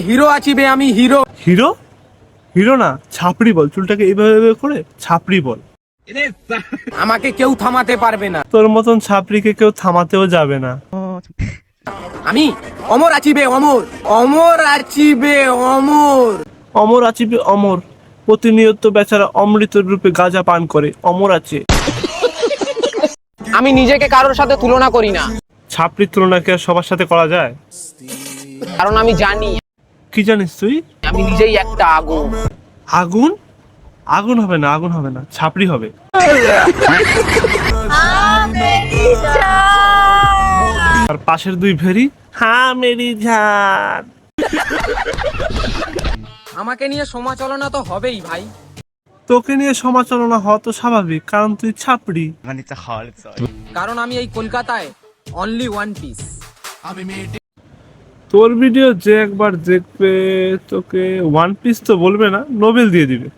Hero আছি বে, আমি হিরো। হিরো? হিরো না, ছাপড়ি বল। চুলটাকে এইভাবে করে ছাপড়ি বল। আমাকে কেউ থামাতে পারবে না। তোর মতন ছাপড়িকে কেউ থামাতেও যাবে না। আমি অমর আছি বে, অমর। অমর আছি বে, অমর। অমর আচিবে অমর, প্রতিনিয়ত বেচারা অমৃত রূপে গাঁজা পান করে অমর আছে। আমি নিজেকে কারোর সাথে তুলনা করি না, ছাপড়ির তুলনা কি আর সবার সাথে করা যায়? কারণ আমি জানি কি জানিস তুই? আমি নিজেই একটা আগুন। আগুন? আগুন হবে না, আগুন হবে না, ছাপড়ি হবে। আর পাশের দুই ভেরি, হ্যাঁ মেরি জান। আমাকে নিয়ে সমালোচনা তো হবেই ভাই, তোকে নিয়ে সমালোচনা হওয়া তো স্বাভাবিক, কারণ তুই ছাপড়ি। কারণ আমি এই কলকাতায় অনলি ওয়ান পিস। তোর ভিডিও যে একবার দেখবে তোকে ওয়ান পিস তো বলবে না, নোবেল দিয়ে দিবে।